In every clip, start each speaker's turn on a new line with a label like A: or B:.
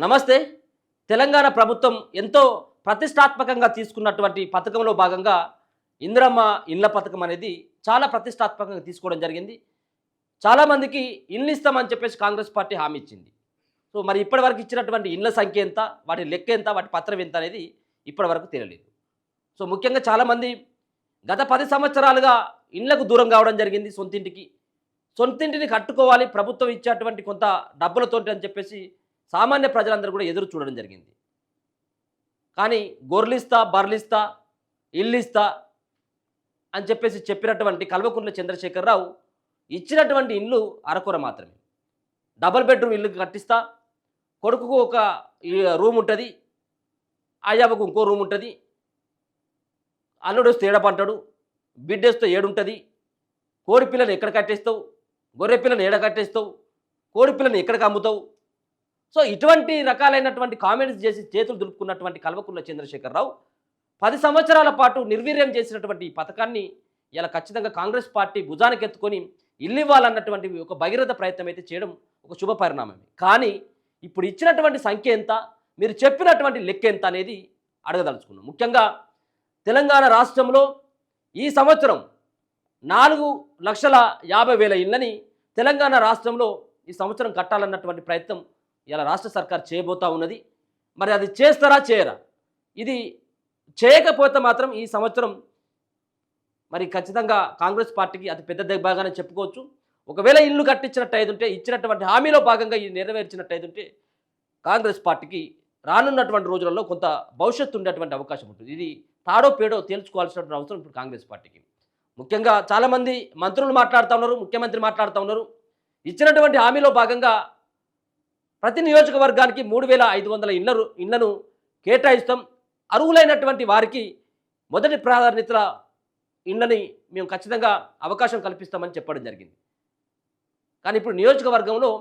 A: నమస్తే. తెలంగాణ ప్రభుత్వం ఎంతో ప్రతిష్టాత్మకంగా తీసుకున్నటువంటి పథకంలో భాగంగా ఇందిరమ్మ ఇండ్ల పథకం అనేది చాలా ప్రతిష్టాత్మకంగా తీసుకోవడం జరిగింది. చాలామందికి ఇల్లు ఇస్తామని చెప్పేసి కాంగ్రెస్ పార్టీ హామీ ఇచ్చింది. సో మరి ఇప్పటివరకు ఇచ్చినటువంటి ఇండ్ల సంఖ్య ఎంత, వాటి లెక్క ఎంత, వాటి పత్రం ఎంత అనేది ఇప్పటివరకు తెలియలేదు. సో ముఖ్యంగా చాలామంది గత 10 సంవత్సరాలుగా ఇండ్లకు దూరం కావడం జరిగింది. సొంతింటిని కట్టుకోవాలి ప్రభుత్వం ఇచ్చేటువంటి కొంత డబ్బులతోటి అని చెప్పేసి సామాన్య ప్రజలందరూ కూడా ఎదురు చూడడం జరిగింది. కానీ గొర్రెలిస్తా, బర్రెలిస్తా, ఇల్లిస్తా అని చెప్పేసి చెప్పినటువంటి కల్వకుంట్ల చంద్రశేఖరరావు ఇచ్చినటువంటి ఇల్లు అరకొర మాత్రమే. డబుల్ బెడ్రూమ్ ఇల్లు కట్టిస్తా, కొడుకుకు ఒక రూమ్ ఉంటుంది, అయ్యాబకు ఇంకో రూమ్ ఉంటుంది, అల్లుడు వస్తే ఏడపంటాడు, బిడ్డేస్తే ఏడుంటుంది, కోడి పిల్లని ఎక్కడ కట్టేస్తావు, గొర్రె పిల్లని ఏడ కట్టేస్తావు, కోడి పిల్లని ఎక్కడికి అమ్ముతావు. సో ఇటువంటి రకాలైనటువంటి కామెంట్స్ చేసి చేతులు దులుపుకున్నటువంటి కల్వకుంట్ల చంద్రశేఖరరావు 10 సంవత్సరాల పాటు నిర్వీర్యం చేసినటువంటి ఈ పథకాన్ని ఇలా ఖచ్చితంగా కాంగ్రెస్ పార్టీ భుజానికి ఎత్తుకొని ఇల్లు ఇవ్వాలన్నటువంటి ఒక భగీరథ ప్రయత్నం అయితే చేయడం ఒక శుభ పరిణామమే. కానీ ఇప్పుడు ఇచ్చినటువంటి సంఖ్య ఎంత, మీరు చెప్పినటువంటి లెక్క ఎంత అనేది అడగదలుచుకున్నాం. ముఖ్యంగా తెలంగాణ రాష్ట్రంలో ఈ సంవత్సరం 4,50,000 ఇళ్ళని తెలంగాణ రాష్ట్రంలో ఈ సంవత్సరం కట్టాలన్నటువంటి ప్రయత్నం ఇలా రాష్ట్ర సర్కార్ చేయబోతా ఉన్నది. మరి అది చేస్తారా చేయరా? ఇది చేయకపోతే మాత్రం ఈ సంవత్సరం మరి ఖచ్చితంగా కాంగ్రెస్ పార్టీకి అతి పెద్ద దెబ్బగానే చెప్పుకోవచ్చు. ఒకవేళ ఇల్లు కట్టించినట్టయితుంటే, ఇచ్చినటువంటి హామీలో భాగంగా ఇది నెరవేర్చినట్టయితుంటే కాంగ్రెస్ పార్టీకి రానున్నటువంటి రోజులలో కొంత భవిష్యత్తు ఉండేటువంటి అవకాశం ఉంటుంది. ఇది తాడో పేడో తేల్చుకోవాల్సినటువంటి అవసరం ఇప్పుడు కాంగ్రెస్ పార్టీకి. ముఖ్యంగా చాలామంది మంత్రులు మాట్లాడుతూ ఉన్నారు, ముఖ్యమంత్రి మాట్లాడుతూ ఉన్నారు. ఇచ్చినటువంటి హామీలో భాగంగా ప్రతి నియోజకవర్గానికి 3,500 ఇళ్లను కేటాయిస్తాం, అర్హులైనటువంటి వారికి మొదటి ప్రాధాన్యత ఇళ్ళని మేము ఖచ్చితంగా అవకాశం కల్పిస్తామని చెప్పడం జరిగింది. కానీ ఇప్పుడు నియోజకవర్గంలో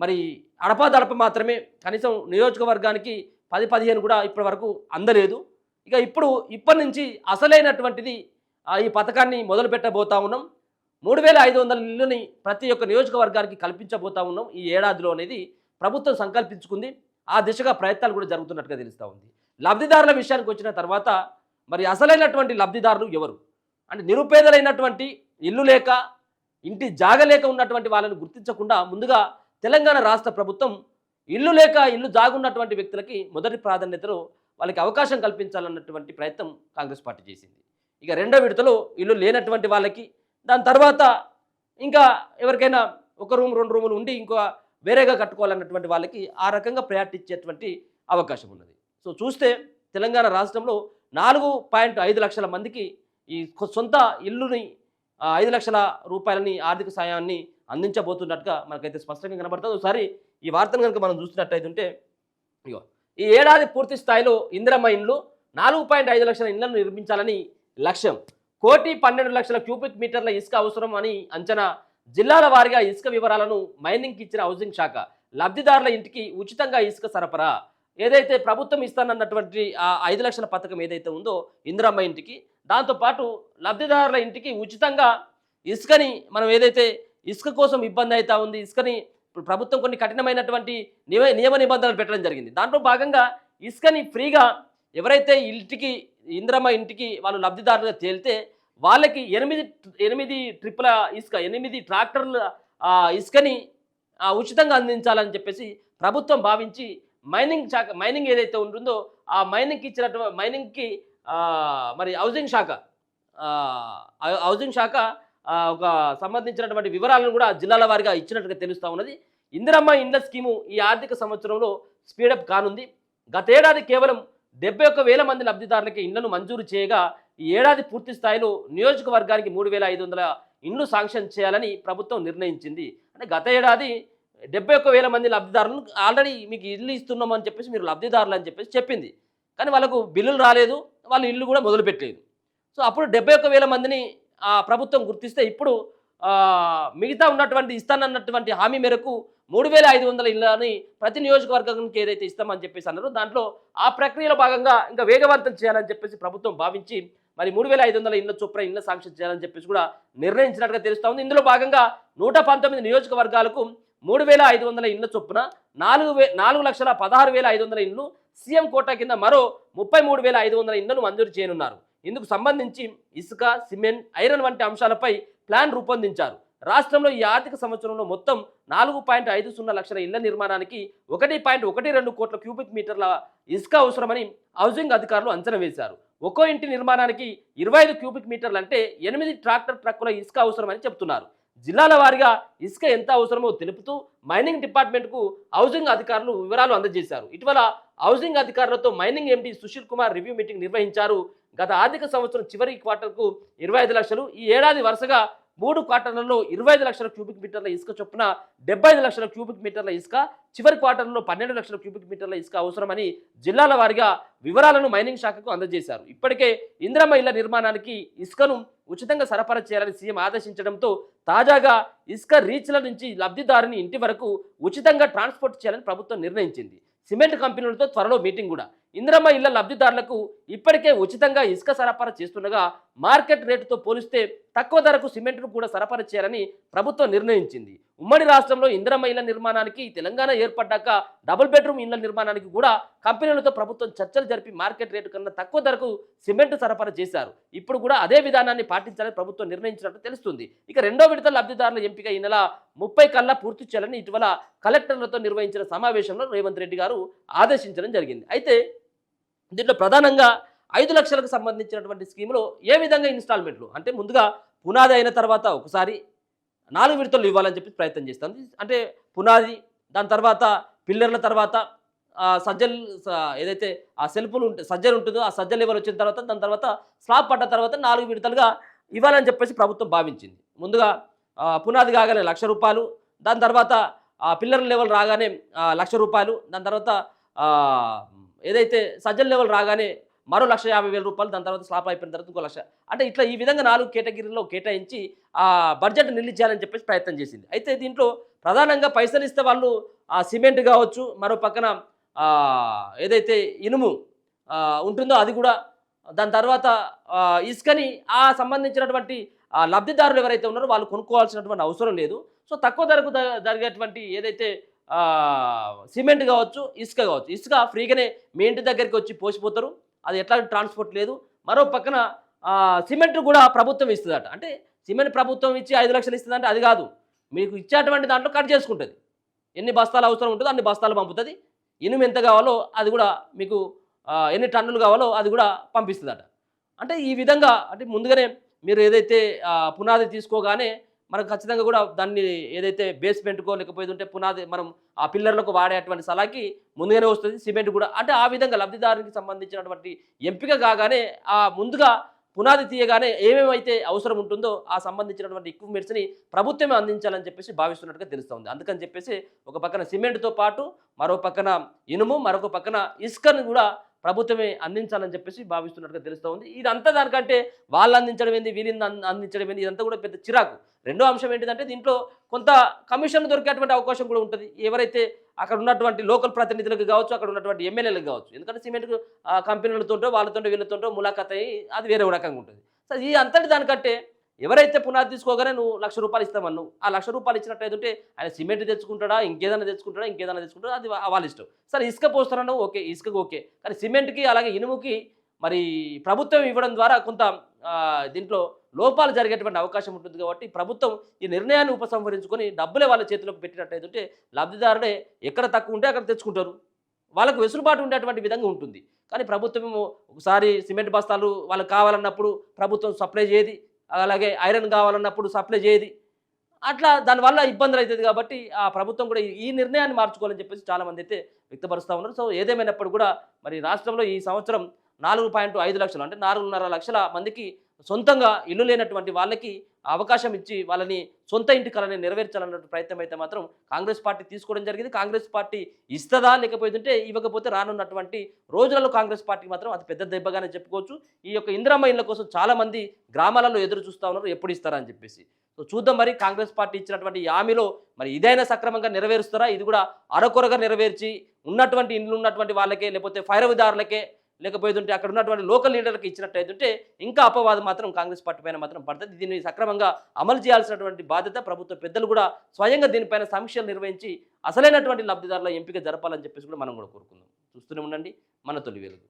A: మరి అడపాదడప మాత్రమే, కనీసం నియోజకవర్గానికి 10-15 కూడా ఇప్పటి వరకు అందలేదు. ఇప్పటి నుంచి అసలైనటువంటిది ఈ పథకాన్ని మొదలు పెట్టబోతా ఉన్నాం. 3,500 ఇళ్ళని ప్రతి ఒక్క నియోజకవర్గానికి కల్పించబోతా ఉన్నాం ఈ ఏడాదిలో అనేది ప్రభుత్వం సంకల్పించుకుంది. ఆ దిశగా ప్రయత్నాలు కూడా జరుగుతున్నట్టుగా తెలుస్తూ ఉంది. లబ్ధిదారుల విషయానికి వచ్చిన తర్వాత మరి అసలైనటువంటి లబ్ధిదారులు ఎవరు అంటే, నిరుపేదలైనటువంటి ఇల్లు లేక, ఇంటి జాగ లేక ఉన్నటువంటి వాళ్ళని గుర్తించకుండా ముందుగా తెలంగాణ రాష్ట్ర ప్రభుత్వం ఇల్లు లేక, ఇల్లు జాగున్నటువంటి వ్యక్తులకి మొదటి ప్రాధాన్యతలో వాళ్ళకి అవకాశం కల్పించాలన్నటువంటి ప్రయత్నం కాంగ్రెస్ పార్టీ చేసింది. రెండో విడతలో ఇల్లు లేనటువంటి వాళ్ళకి, దాని తర్వాత ఇంకా ఎవరికైనా ఒక రూమ్ 2 రూములు ఉండి ఇంకో వేరేగా కట్టుకోవాలన్నటువంటి వాళ్ళకి ఆ రకంగా ప్రయారిటీ ఇచ్చేటువంటి అవకాశం ఉన్నది. సో చూస్తే తెలంగాణ రాష్ట్రంలో 4.5 లక్షల మందికి ఈ సొంత ఇల్లుని 5 లక్షల రూపాయలని ఆర్థిక సాయాన్ని అందించబోతున్నట్టుగా మనకైతే స్పష్టంగా కనబడుతుంది. ఒకసారి ఈ వార్తను కనుక మనం చూసినట్టయితే ఈ ఏడాది పూర్తి స్థాయిలో ఇందిరమ్మ ఇండ్లు 4.5 లక్షల ఇళ్లను నిర్మించాలని లక్ష్యం. 1,12,00,000 క్యూబిక్ మీటర్ల ఇసుక అవసరం అని అంచనా. జిల్లాల వారీగా ఇసుక వివరాలను మైనింగ్కి ఇచ్చిన హౌసింగ్ శాఖ. లబ్ధిదారుల ఇంటికి ఉచితంగా ఇసుక సరఫరా. ఏదైతే ప్రభుత్వం ఇస్తానన్నటువంటి ఆ 5 లక్షల పథకం ఏదైతే ఉందో ఇందిరమ్మ ఇంటికి, దాంతోపాటు లబ్ధిదారుల ఇంటికి ఉచితంగా ఇసుకని, మనం ఏదైతే ఇసుక కోసం ఇబ్బంది అవుతా ఉంది, ఇసుకని ఇప్పుడు ప్రభుత్వం కొన్ని కఠినమైనటువంటి నియమ నిబంధనలు పెట్టడం జరిగింది. దాంట్లో భాగంగా ఇసుకని ఫ్రీగా ఎవరైతే ఇందిరమ్మ ఇంటికి వాళ్ళు లబ్ధిదారులుగా తేలితే వాళ్ళకి 8 ట్రిప్పుల ఇసుక, 8 ట్రాక్టర్ల ఇసుకని ఉచితంగా అందించాలని చెప్పేసి ప్రభుత్వం భావించి మైనింగ్ ఏదైతే ఉంటుందో ఆ మైనింగ్కి మరి హౌసింగ్ శాఖ ఒక సంబంధించినటువంటి వివరాలను కూడా జిల్లాల వారీగా ఇచ్చినట్టుగా తెలుస్తూ ఉన్నది. ఇందిరమ్మ ఇండ్ల స్కీము ఈ ఆర్థిక సంవత్సరంలో స్పీడప్ కానుంది. గతేడాది కేవలం 71,000 మంది లబ్ధిదారులకి ఇళ్లను మంజూరు చేయగా ఈ ఏడాది పూర్తి స్థాయిలో నియోజకవర్గానికి 3,500 ఇండ్లు శాంక్షన్ చేయాలని ప్రభుత్వం నిర్ణయించింది. అంటే గత ఏడాది 71,000 మంది లబ్ధిదారులను ఆల్రెడీ మీకు ఇల్లు ఇస్తున్నామని చెప్పేసి మీరు లబ్ధిదారులు అని చెప్పేసి చెప్పింది. కానీ వాళ్ళకు బిల్లులు రాలేదు, వాళ్ళు ఇల్లు కూడా మొదలుపెట్టలేదు. సో అప్పుడు 71,000 మందిని ప్రభుత్వం గుర్తిస్తే ఇప్పుడు మిగతా ఉన్నటువంటి ఇస్తానన్నటువంటి హామీ మేరకు 3,500 ఇళ్ళని ప్రతి నియోజకవర్గానికి ఏదైతే ఇస్తామని చెప్పేసి అన్నారో దాంట్లో ఆ ప్రక్రియలో భాగంగా ఇంకా వేగవంతం చేయాలని చెప్పేసి ప్రభుత్వం భావించి మరి 3,500 ఇళ్ల చొప్పున ఇళ్ల శాంక్షన్ చేయాలని చెప్పేసి కూడా నిర్ణయించినట్టుగా తెలుస్తూ ఉంది. ఇందులో భాగంగా 119 నియోజకవర్గాలకు 3,500 ఇండ్ల చొప్పున 4,16,500 ఇండ్లు సీఎం కోటా కింద మరో 33,500 ఇండ్లను మంజూరు చేయనున్నారు. ఇందుకు సంబంధించి ఇసుక, సిమెంట్, ఐరన్ వంటి అంశాలపై ప్లాన్ రూపొందించారు. రాష్ట్రంలో ఈ ఆర్థిక సంవత్సరంలో మొత్తం 4.50 లక్షల ఇళ్ల నిర్మాణానికి 1.12 కోట్ల క్యూబిక్ మీటర్ల ఇసుక అవసరమని హౌసింగ్ అధికారులు అంచనా వేశారు. ఒక్కో ఇంటి నిర్మాణానికి 25 క్యూబిక్ మీటర్లు అంటే 8 ట్రక్కుల ఇసుక అవసరమని చెబుతున్నారు. జిల్లాల వారీగా ఇసుక ఎంత అవసరమో తెలుపుతూ మైనింగ్ డిపార్ట్మెంట్కు హౌసింగ్ అధికారులు వివరాలు అందజేశారు. ఇటీవల హౌసింగ్ అధికారులతో mining MD Sushil Kumar review meeting నిర్వహించారు. గత ఆర్థిక సంవత్సరం చివరి క్వార్టర్కు 25 లక్షలు, ఈ ఏడాది వరుసగా 3 క్వార్టర్లలో 25 లక్షల క్యూబిక్ మీటర్ల ఇసుక చొప్పున 75 లక్షల క్యూబిక్ మీటర్ల ఇసుక, చివరి క్వార్టర్లో 12 లక్షల క్యూబిక్ మీటర్ల ఇసుక అవసరమని జిల్లాల వారీగా వివరాలను మైనింగ్ శాఖకు అందజేశారు. ఇప్పటికే ఇందిరమ్మ ఇళ్ల నిర్మాణానికి ఇసుకను ఉచితంగా సరఫరా చేయాలని సీఎం ఆదేశించడంతో తాజాగా ఇసుక రీచ్ల నుంచి లబ్ధిదారుని ఇంటి వరకు ఉచితంగా ట్రాన్స్పోర్ట్ చేయాలని ప్రభుత్వం నిర్ణయించింది. సిమెంట్ కంపెనీలతో త్వరలో మీటింగ్ కూడా. ఇందిరమ్మ ఇళ్ల లబ్ధిదారులకు ఇప్పటికే ఉచితంగా ఇసుక సరఫరా చేస్తుండగా మార్కెట్ రేటుతో పోలిస్తే తక్కువ ధరకు సిమెంట్ను కూడా సరఫరా చేయాలని ప్రభుత్వం నిర్ణయించింది. ఉమ్మడి రాష్ట్రంలో ఇందిరమ్మ ఇళ్ల నిర్మాణానికి తెలంగాణ ఏర్పడ్డాక డబుల్ బెడ్రూమ్ ఇళ్ల నిర్మాణానికి కూడా కంపెనీలతో ప్రభుత్వం చర్చలు జరిపి మార్కెట్ రేటు కన్నా తక్కువ ధరకు సిమెంట్ సరఫరా చేశారు. ఇప్పుడు కూడా అదే విధానాన్ని పాటించాలని ప్రభుత్వం నిర్ణయించినట్టు తెలుస్తుంది. ఇక రెండో విడత లబ్ధిదారుల ఎంపిక ఈ నెల 30 కల్లా పూర్తి చేయాలని ఇటీవల కలెక్టర్లతో నిర్వహించిన సమావేశంలో రేవంత్ రెడ్డి గారు ఆదేశించడం జరిగింది. అయితే దీంట్లో ప్రధానంగా 5 లక్షలకు సంబంధించినటువంటి స్కీములో ఏ విధంగా ఇన్స్టాల్మెంట్లు అంటే ముందుగా పునాది అయిన తర్వాత ఒకసారి 4 విడతలు ఇవ్వాలని చెప్పి ప్రయత్నం చేస్తాం. అంటే పునాది, దాని తర్వాత పిల్లర్ల తర్వాత సజ్జలు, ఏదైతే ఆ సెల్ఫ్లు సజ్జలు ఉంటుందో ఆ సజ్జ లెవెల్ వచ్చిన తర్వాత దాని తర్వాత స్లాబ్ పడ్డ తర్వాత 4 విడతలుగా ఇవ్వాలని చెప్పేసి ప్రభుత్వం భావించింది. ముందుగా పునాది కాగానే ₹1,00,000, దాని తర్వాత పిల్లర్ లెవెల్ రాగానే ₹1,00,000, దాని తర్వాత ఏదైతే సజ్జల లెవెల్ రాగానే మరో ₹1,50,000, దాని తర్వాత స్లాబ్ అయిపోయిన తర్వాత ఇంకో 1,00,000. అంటే ఇట్లా ఈ విధంగా 4 కేటగిరీల్లో కేటాయించి బడ్జెట్ నిలిచేయాలని చెప్పేసి ప్రయత్నం చేసింది. అయితే దీంట్లో ప్రధానంగా పైసలు ఇస్తే వాళ్ళు సిమెంట్ కావచ్చు, మరో పక్కన ఏదైతే ఇనుము ఉంటుందో అది కూడా, దాని తర్వాత ఇసుకని సంబంధించినటువంటి లబ్ధిదారులు ఎవరైతే ఉన్నారో వాళ్ళు కొనుక్కోవాల్సినటువంటి అవసరం లేదు. సో తక్కువ ధరకు జరిగేటువంటి ఏదైతే సిమెంట్ కావచ్చు, ఇసుక కావచ్చు, ఇసుక ఫ్రీగానే మీ ఇంటి దగ్గరికి వచ్చి పోసిపోతారు. అది ఎట్లా ట్రాన్స్పోర్ట్ లేదు. మరో పక్కన సిమెంట్ కూడా ప్రభుత్వం ఇస్తుందట. అంటే సిమెంట్ ప్రభుత్వం ఇచ్చి 5 లక్షలు ఇస్తుందంటే అది కాదు, మీకు ఇచ్చేటువంటి దాంట్లో కట్ చేసుకుంటుంది. ఎన్ని బస్తాలు అవసరం ఉంటుందో అన్ని బస్తాలు పంపుతుంది. ఇనుము ఎంత కావాలో అది కూడా మీకు ఎన్ని టన్నులు కావాలో అది కూడా పంపిస్తుందట. అంటే ఈ విధంగా అంటే ముందుగానే మీరు ఏదైతే పునాది తీసుకోగానే మనకు ఖచ్చితంగా కూడా దాన్ని ఏదైతే బేస్మెంట్కో లేకపోతే ఉంటే పునాది మనం ఆ పిల్లర్లకు వాడేటువంటి సలాకి ముందుగానే వస్తుంది. సిమెంట్ కూడా అంటే ఆ విధంగా లబ్ధిదారునికి సంబంధించినటువంటి ఎంపిక కాగానే ముందుగా పునాది తీయగానే ఏమేమైతే అవసరం ఉంటుందో ఆ సంబంధించినటువంటి ఎక్విప్మెంట్స్ని ప్రభుత్వమే అందించాలని చెప్పేసి భావిస్తున్నట్టుగా తెలుస్తుంది. అందుకని చెప్పేసి ఒక పక్కన సిమెంట్తో పాటు మరో పక్కన ఇనుము, మరొక పక్కన ఇసుకను కూడా ప్రభుత్వమే అందించాలని చెప్పేసి భావిస్తున్నట్టుగా తెలుస్తూ ఉంది. ఇదంతా దానికంటే వాళ్ళు అందించడం ఏంది, వీళ్ళని అందించడం ఏంది, ఇదంతా కూడా పెద్ద చిరాకు. రెండో అంశం ఏంటిదంటే దీంట్లో కొంత కమిషన్ దొరికేటువంటి అవకాశం కూడా ఉంటుంది. ఎవరైతే అక్కడ ఉన్నటువంటి లోకల్ ప్రతినిధులకు కావచ్చు, అక్కడ ఉన్నటువంటి ఎమ్మెల్యేలకు కావచ్చు. ఎందుకంటే సిమెంట్ కంపెనీలతో వాళ్ళతో వీళ్ళతో ములాఖాత్ అయ్యి అది వేరే రకంగా ఉంటుంది. సో ఈ అంతటి దానికంటే ఎవరైతే పునాది తీసుకోగానే నువ్వు ₹1,00,000 ఇస్తామన్నావు, ఆ ₹1,00,000 ఇచ్చినట్టయితే ఆయన సిమెంట్ తెచ్చుకుంటాడా, ఇంకేదైనా తెచ్చుకుంటాడా, అది వాళ్ళ ఇష్టం. సరే ఇసుక పోస్తారన్నావు, ఓకే, ఇసుకకు ఓకే. కానీ సిమెంట్కి అలాగే ఇనుముకి మరి ప్రభుత్వం ఇవ్వడం ద్వారా కొంత దీంట్లో లోపాలు జరిగేటువంటి అవకాశం ఉంటుంది. కాబట్టి ప్రభుత్వం ఈ నిర్ణయాన్ని ఉపసంహరించుకొని డబ్బులే వాళ్ళ చేతిలోకి పెట్టినట్టయితే లబ్ధిదారుడే ఎక్కడ తక్కువ ఉంటే అక్కడ తెచ్చుకుంటారు. వాళ్ళకు వెసులుబాటు ఉండేటువంటి విధంగా ఉంటుంది. కానీ ప్రభుత్వం ఒకసారి సిమెంట్ బస్తాలు వాళ్ళకి కావాలన్నప్పుడు ప్రభుత్వం సప్లై చేయది, అలాగే ఐరన్ కావాలన్నప్పుడు సప్లై చేయది. అట్లా దానివల్ల ఇబ్బందులు అవుతుంది. కాబట్టి ఆ ప్రభుత్వం కూడా ఈ నిర్ణయాన్ని మార్చుకోవాలని చెప్పేసి చాలామంది అయితే వ్యక్తపరుస్తూ ఉన్నారు. సో ఏదేమైనప్పుడు కూడా మరి రాష్ట్రంలో ఈ సంవత్సరం 4.5 లక్షలు అంటే 4.5 లక్షల మందికి సొంతంగా ఇల్లు లేనటువంటి వాళ్ళకి అవకాశం ఇచ్చి వాళ్ళని సొంత ఇంటి కలని నెరవేర్చాలన్న ప్రయత్నం అయితే మాత్రం కాంగ్రెస్ పార్టీ తీసుకోవడం జరిగింది. కాంగ్రెస్ పార్టీ ఇస్తుందా లేకపోతే ఇవ్వకపోతే రానున్నటువంటి రోజులలో కాంగ్రెస్ పార్టీకి మాత్రం అది పెద్ద దెబ్బగానే చెప్పుకోవచ్చు. ఈ యొక్క ఇందిరమ్మ ఇళ్ల కోసం చాలామంది గ్రామాలలో ఎదురు చూస్తూ ఉన్నారు ఎప్పుడు ఇస్తారా అని చెప్పేసి. సో చూద్దాం మరి కాంగ్రెస్ పార్టీ ఇచ్చినటువంటి హామీలో మరి ఇదైనా సక్రమంగా నెరవేరుస్తారా, ఇది కూడా అరకొరగా నెరవేర్చి ఉన్నటువంటి ఇండ్లు ఉన్నటువంటి వాళ్ళకే లేకపోతే ఫైరవిదారులకే లేకపోతుంటే అక్కడ ఉన్నటువంటి లోకల్ లీడర్లకు ఇచ్చినట్టయితుంటే ఇంకా అపవాదం మాత్రం కాంగ్రెస్ పార్టీ పైన మాత్రం పడుతుంది. దీన్ని సక్రమంగా అమలు చేయాల్సినటువంటి బాధ్యత ప్రభుత్వ పెద్దలు కూడా స్వయంగా దీనిపైన సమీక్షలు నిర్వహించి అసలైనటువంటి లబ్ధిదారుల ఎంపిక జరపాలని చెప్పేసి కూడా మనం కూడా కోరుకుందాం. చూస్తూనే ఉండండి మన తొలి వెలుగు.